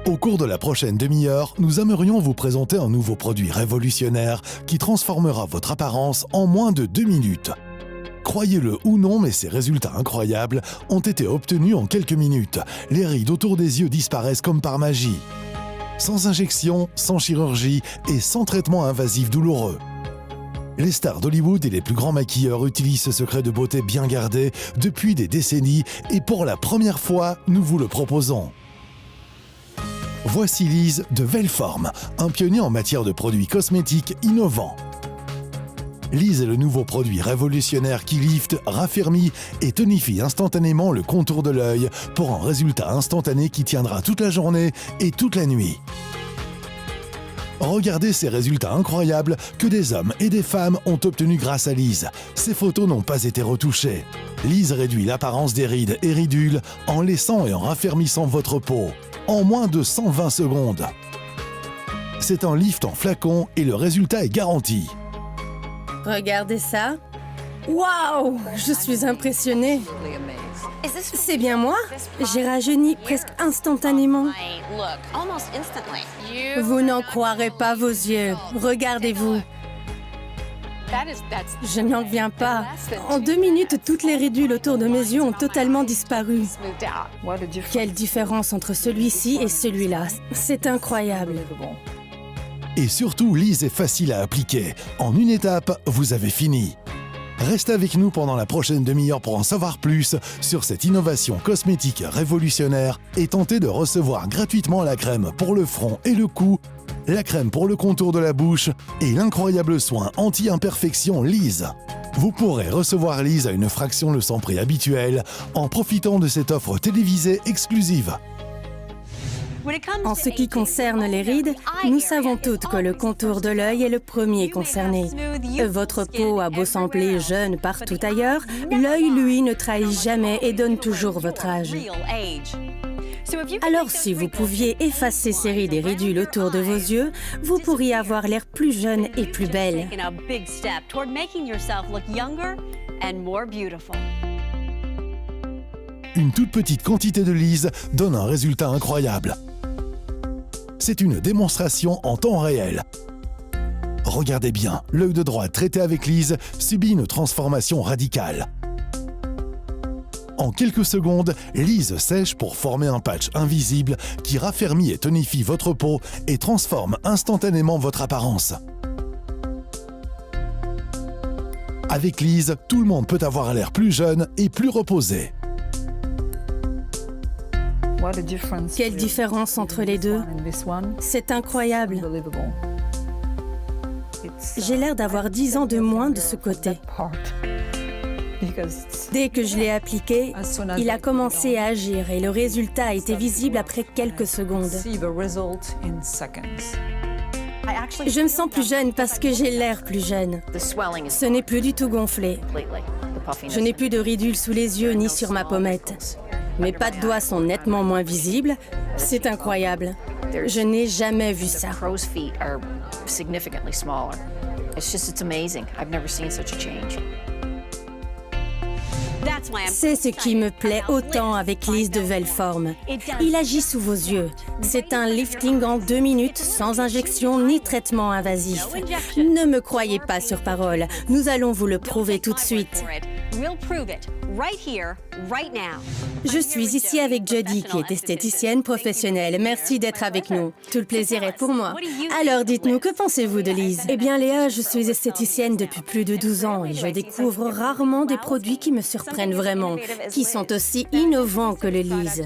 Au cours de la prochaine demi-heure, nous aimerions vous présenter un nouveau produit révolutionnaire qui transformera votre apparence en moins de 2 minutes. Croyez-le ou non, mais ces résultats incroyables ont été obtenus en quelques minutes. Les rides autour des yeux disparaissent comme par magie. Sans injection, sans chirurgie et sans traitement invasif douloureux. Les stars d'Hollywood et les plus grands maquilleurs utilisent ce secret de beauté bien gardé depuis des décennies et pour la première fois, nous vous le proposons. Voici Lise de Velform, un pionnier en matière de produits cosmétiques innovants. Lise est le nouveau produit révolutionnaire qui lifte, raffermit et tonifie instantanément le contour de l'œil pour un résultat instantané qui tiendra toute la journée et toute la nuit. Regardez ces résultats incroyables que des hommes et des femmes ont obtenus grâce à Lise. Ces photos n'ont pas été retouchées. Lise réduit l'apparence des rides et ridules en laissant et en raffermissant votre peau en moins de 120 secondes. C'est un lift en flacon et le résultat est garanti. Regardez ça. Waouh! Je suis impressionnée. C'est bien moi? J'ai rajeuni presque instantanément. Vous n'en croirez pas vos yeux. Regardez-vous. Je n'en reviens pas. En 2 minutes, toutes les ridules autour de mes yeux ont totalement disparu. Quelle différence entre celui-ci et celui-là. C'est incroyable. Et surtout, Lise est facile à appliquer. En une étape, vous avez fini. Restez avec nous pendant la prochaine demi-heure pour en savoir plus sur cette innovation cosmétique révolutionnaire et tentez de recevoir gratuitement la crème pour le front et le cou, la crème pour le contour de la bouche et l'incroyable soin anti-imperfection Lise. Vous pourrez recevoir Lise à une fraction de son prix habituel en profitant de cette offre télévisée exclusive. En ce qui concerne les rides, nous savons toutes que le contour de l'œil est le premier concerné. Votre peau a beau sembler jeune partout ailleurs, l'œil, lui, ne trahit jamais et donne toujours votre âge. Alors, si vous pouviez effacer ces rides et ridules autour de vos yeux, vous pourriez avoir l'air plus jeune et plus belle. Une toute petite quantité de Lise donne un résultat incroyable. C'est une démonstration en temps réel. Regardez bien, l'œil de droite traité avec Lise subit une transformation radicale. En quelques secondes, Lise sèche pour former un patch invisible qui raffermit et tonifie votre peau et transforme instantanément votre apparence. Avec Lise, tout le monde peut avoir l'air plus jeune et plus reposé. Quelle différence entre les deux. C'est incroyable. J'ai l'air d'avoir 10 ans de moins de ce côté. Dès que je l'ai appliqué, il a commencé à agir et le résultat a été visible après quelques secondes. Je me sens plus jeune parce que j'ai l'air plus jeune. Ce n'est plus du tout gonflé. Je n'ai plus de ridules sous les yeux ni sur ma pommette. Mes pas de doigts sont nettement moins visibles. C'est incroyable. Je n'ai jamais vu ça. C'est ce qui me plaît autant avec Lise de Velform. Il agit sous vos yeux. C'est un lifting en 2 minutes, sans injection ni traitement invasif. Ne me croyez pas sur parole. Nous allons vous le prouver tout de suite. Je suis ici avec Jody, qui est esthéticienne professionnelle. Merci d'être avec nous. Tout le plaisir est pour moi. Alors, dites-nous, que pensez-vous de Lise? Eh bien, Léa, je suis esthéticienne depuis plus de 12 ans et je découvre rarement des produits qui me surprennent vraiment, qui sont aussi innovants que le Lise.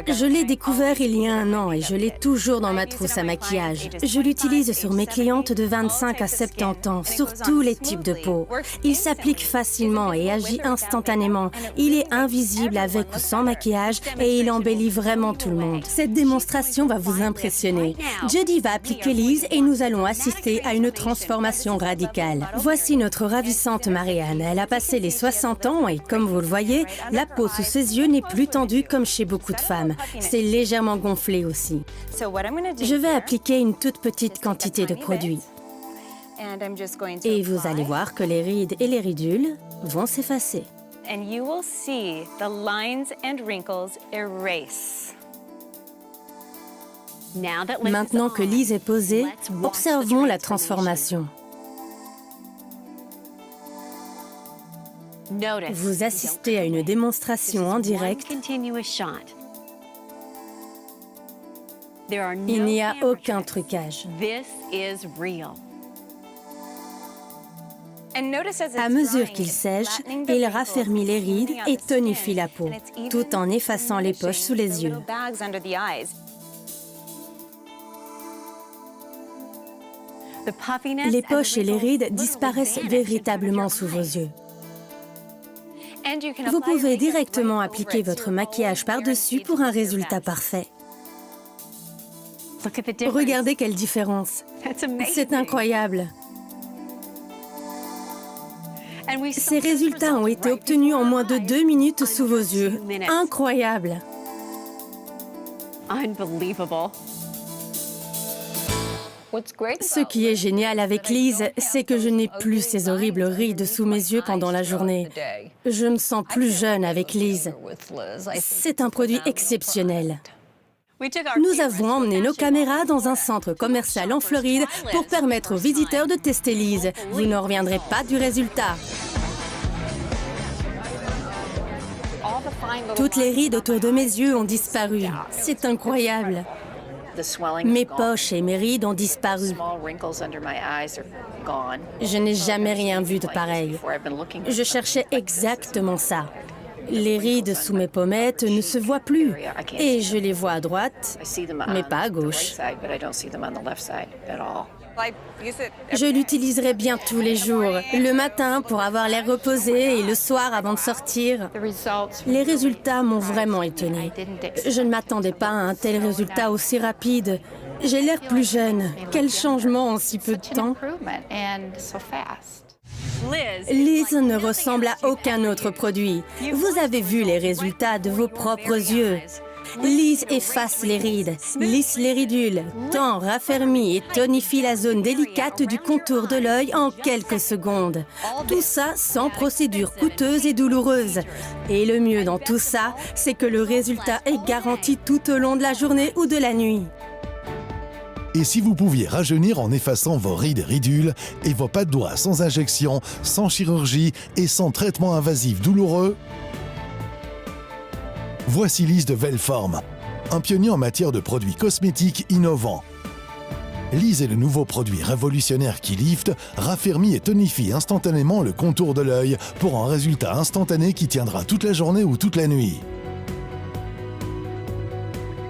Je l'ai découvert il y a 1 an et je l'ai toujours dans ma trousse à maquillage. Je l'utilise sur mes clientes de 25 à 70 ans, sur tous les types de peau. Il s'applique facilement et agit instantanément. Il est invisible avec ou sans maquillage et il embellit vraiment tout le monde. Cette démonstration va vous impressionner. Jody va appliquer Lise et nous allons assister à une transformation radicale. Voici notre ravissante Marianne. Elle a passé les 60 ans et comme vous le voyez, la peau sous ses yeux n'est plus tendue comme chez beaucoup de femmes. C'est légèrement gonflé aussi. Je vais appliquer une toute petite quantité de produit. Et vous allez voir que les rides et les ridules vont s'effacer. And you will see the lines and wrinkles erase. Maintenant que Lise est posée, observons la transformation. Vous assistez à une démonstration en direct. Il n'y a aucun trucage. À mesure qu'il sèche, il raffermit les rides et tonifie la peau, tout en effaçant les poches sous les yeux. Les poches et les rides disparaissent véritablement sous vos yeux. Vous pouvez directement appliquer votre maquillage par-dessus pour un résultat parfait. Regardez quelle différence. C'est incroyable. Ces résultats ont été obtenus en moins de 2 minutes sous vos yeux. Incroyable. Ce qui est génial avec Lise, c'est que je n'ai plus ces horribles rides sous mes yeux pendant la journée. Je me sens plus jeune avec Lise. C'est un produit exceptionnel. Nous avons emmené nos caméras dans un centre commercial en Floride pour permettre aux visiteurs de tester Lise. Vous n'en reviendrez pas du résultat. Toutes les rides autour de mes yeux ont disparu. C'est incroyable. Mes poches et mes rides ont disparu. Je n'ai jamais rien vu de pareil. Je cherchais exactement ça. Les rides sous mes pommettes ne se voient plus. Et je les vois à droite, mais pas à gauche. Je l'utiliserai bien tous les jours, le matin pour avoir l'air reposé et le soir avant de sortir. Les résultats m'ont vraiment étonnée. Je ne m'attendais pas à un tel résultat aussi rapide. J'ai l'air plus jeune. Quel changement en si peu de temps. Lise ne ressemble à aucun autre produit. Vous avez vu les résultats de vos propres yeux. Lise efface les rides, lisse les ridules, tend, raffermit et tonifie la zone délicate du contour de l'œil en quelques secondes. Tout ça sans procédure coûteuse et douloureuse. Et le mieux dans tout ça, c'est que le résultat est garanti tout au long de la journée ou de la nuit. Et si vous pouviez rajeunir en effaçant vos rides et ridules et vos pas de doigts sans injection, sans chirurgie et sans traitement invasif douloureux? Voici Lise de Velform, un pionnier en matière de produits cosmétiques innovants. Lise est le nouveau produit révolutionnaire qui lifte, raffermit et tonifie instantanément le contour de l'œil pour un résultat instantané qui tiendra toute la journée ou toute la nuit.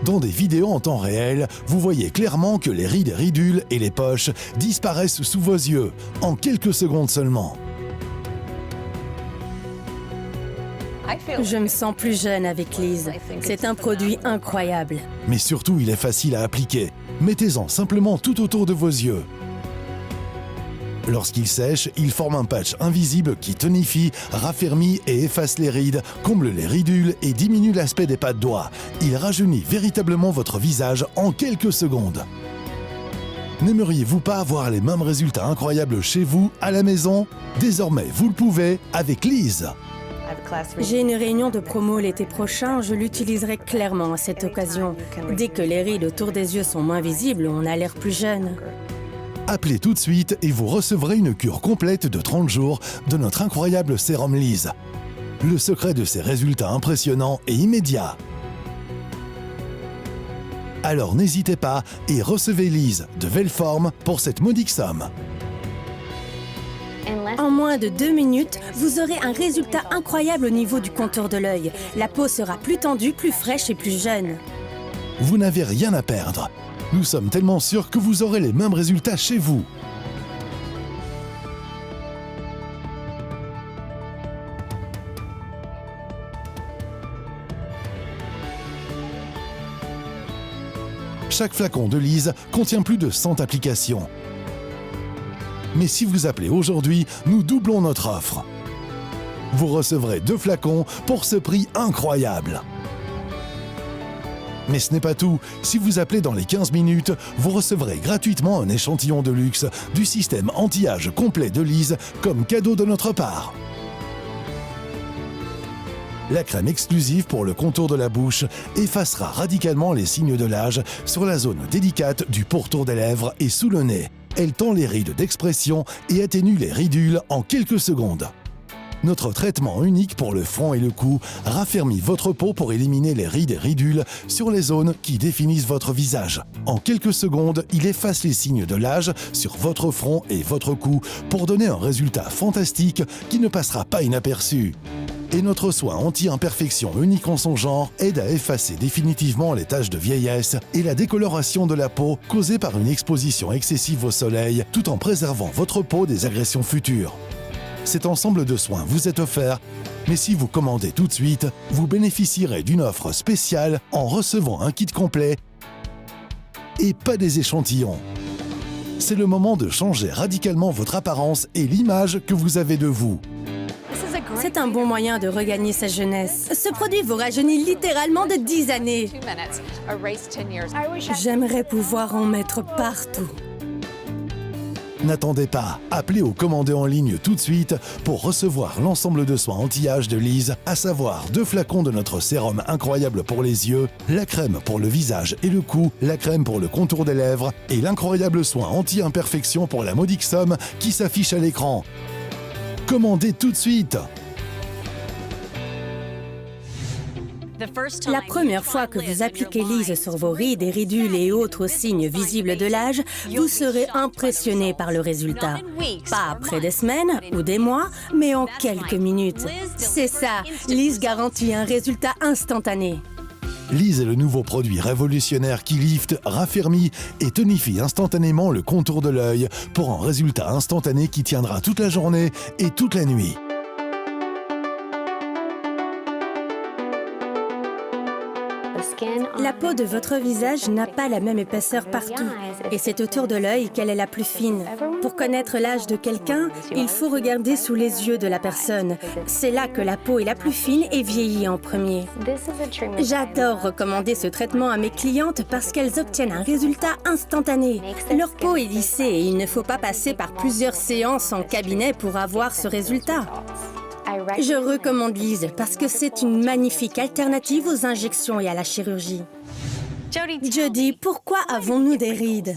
Dans des vidéos en temps réel, vous voyez clairement que les rides et ridules et les poches disparaissent sous vos yeux, en quelques secondes seulement. Je me sens plus jeune avec Lise. C'est un produit incroyable. Mais surtout, il est facile à appliquer. Mettez-en simplement tout autour de vos yeux. Lorsqu'il sèche, il forme un patch invisible qui tonifie, raffermit et efface les rides, comble les ridules et diminue l'aspect des pas de doigts. Il rajeunit véritablement votre visage en quelques secondes. N'aimeriez-vous pas avoir les mêmes résultats incroyables chez vous, à la maison? Désormais, vous le pouvez avec Lise. J'ai une réunion de promo l'été prochain, je l'utiliserai clairement à cette occasion. Dès que les rides autour des yeux sont moins visibles, on a l'air plus jeune. Appelez tout de suite et vous recevrez une cure complète de 30 jours de notre incroyable sérum Lise. Le secret de ces résultats impressionnants et immédiats. Alors n'hésitez pas et recevez Lise de Velform pour cette modique somme. En moins de 2 minutes, vous aurez un résultat incroyable au niveau du contour de l'œil. La peau sera plus tendue, plus fraîche et plus jeune. Vous n'avez rien à perdre. Nous sommes tellement sûrs que vous aurez les mêmes résultats chez vous. Chaque flacon de Lise contient plus de 100 applications. Mais si vous appelez aujourd'hui, nous doublons notre offre. Vous recevrez 2 flacons pour ce prix incroyable. Mais ce n'est pas tout. Si vous appelez dans les 15 minutes, vous recevrez gratuitement un échantillon de luxe du système anti-âge complet de Lise comme cadeau de notre part. La crème exclusive pour le contour de la bouche effacera radicalement les signes de l'âge sur la zone délicate du pourtour des lèvres et sous le nez. Elle tend les rides d'expression et atténue les ridules en quelques secondes. Notre traitement unique pour le front et le cou raffermit votre peau pour éliminer les rides et ridules sur les zones qui définissent votre visage. En quelques secondes, il efface les signes de l'âge sur votre front et votre cou pour donner un résultat fantastique qui ne passera pas inaperçu. Et notre soin anti-imperfection unique en son genre aide à effacer définitivement les taches de vieillesse et la décoloration de la peau causée par une exposition excessive au soleil tout en préservant votre peau des agressions futures. Cet ensemble de soins vous est offert, mais si vous commandez tout de suite, vous bénéficierez d'une offre spéciale en recevant un kit complet et pas des échantillons. C'est le moment de changer radicalement votre apparence et l'image que vous avez de vous. C'est un bon moyen de regagner sa jeunesse. Ce produit vous rajeunit littéralement de 10 années. J'aimerais pouvoir en mettre partout. N'attendez pas, appelez ou commandez en ligne tout de suite pour recevoir l'ensemble de soins anti-âge de Lise, à savoir 2 flacons de notre sérum incroyable pour les yeux, la crème pour le visage et le cou, la crème pour le contour des lèvres et l'incroyable soin anti-imperfection pour la modique somme qui s'affiche à l'écran. Commandez tout de suite! La première fois que vous appliquez Lise sur vos rides et ridules et autres signes visibles de l'âge, vous serez impressionné par le résultat. Pas après des semaines ou des mois, mais en quelques minutes. C'est ça, Lise garantit un résultat instantané. Lise est le nouveau produit révolutionnaire qui lifte, raffermit et tonifie instantanément le contour de l'œil pour un résultat instantané qui tiendra toute la journée et toute la nuit. La peau de votre visage n'a pas la même épaisseur partout, et c'est autour de l'œil qu'elle est la plus fine. Pour connaître l'âge de quelqu'un, il faut regarder sous les yeux de la personne. C'est là que la peau est la plus fine et vieillit en premier. J'adore recommander ce traitement à mes clientes parce qu'elles obtiennent un résultat instantané. Leur peau est lissée et il ne faut pas passer par plusieurs séances en cabinet pour avoir ce résultat. Je recommande Lise parce que c'est une magnifique alternative aux injections et à la chirurgie. Jody, pourquoi avons-nous des rides?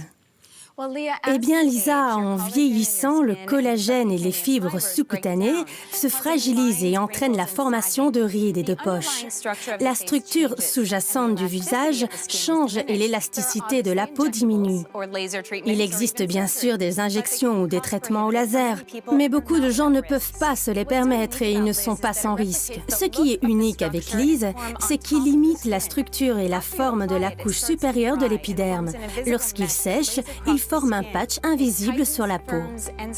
Eh bien, Lisa, en vieillissant, le collagène et les fibres sous-cutanées se fragilisent et entraînent la formation de rides et de poches. La structure sous-jacente du visage change et l'élasticité de la peau diminue. Il existe bien sûr des injections ou des traitements au laser, mais beaucoup de gens ne peuvent pas se les permettre et ils ne sont pas sans risque. Ce qui est unique avec Lise, c'est qu'il limite la structure et la forme de la couche supérieure de l'épiderme. Lorsqu'il sèche, il forme un patch invisible sur la peau.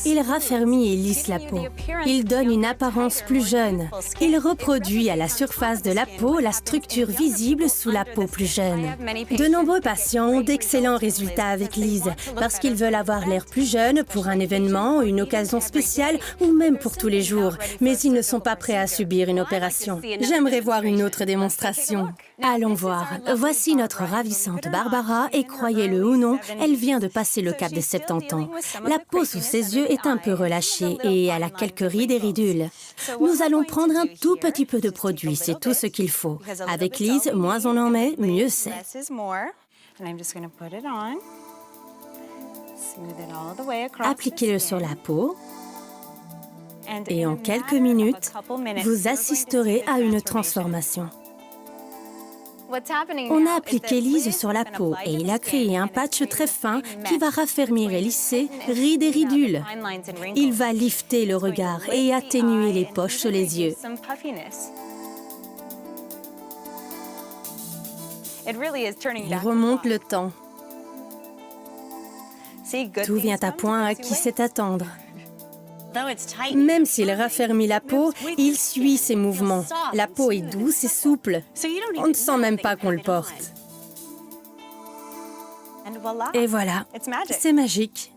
Il raffermit et lisse la peau. Il donne une apparence plus jeune. Il reproduit à la surface de la peau la structure visible sous la peau plus jeune. De nombreux patients ont d'excellents résultats avec Lise parce qu'ils veulent avoir l'air plus jeune pour un événement, une occasion spéciale ou même pour tous les jours, mais ils ne sont pas prêts à subir une opération. J'aimerais voir une autre démonstration. Allons voir. Voici notre ravissante Barbara et croyez-le ou non, elle vient de passer le cap des 70 ans. La peau sous ses yeux est un peu relâchée et elle a quelques rides et ridules. Nous allons prendre un tout petit peu de produit, c'est tout ce qu'il faut. Avec Lise, moins on en met, mieux c'est. Appliquez-le sur la peau et en quelques minutes, vous assisterez à une transformation. On a appliqué Lise sur la peau et il a créé un patch très fin qui va raffermir et lisser rides et ridules. Il va lifter le regard et atténuer les poches sous les yeux. Il remonte le temps. Tout vient à point à qui sait attendre. Même s'il raffermit la peau, il suit ses mouvements. La peau est douce et souple. On ne sent même pas qu'on le porte. Et voilà, c'est magique.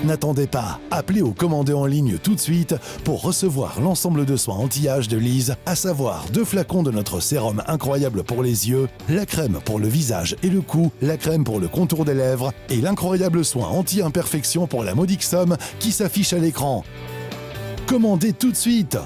N'attendez pas, appelez ou commandez en ligne tout de suite pour recevoir l'ensemble de soins anti-âge de Lise, à savoir 2 flacons de notre sérum incroyable pour les yeux, la crème pour le visage et le cou, la crème pour le contour des lèvres et l'incroyable soin anti-imperfection pour la modique somme qui s'affiche à l'écran. Commandez tout de suite!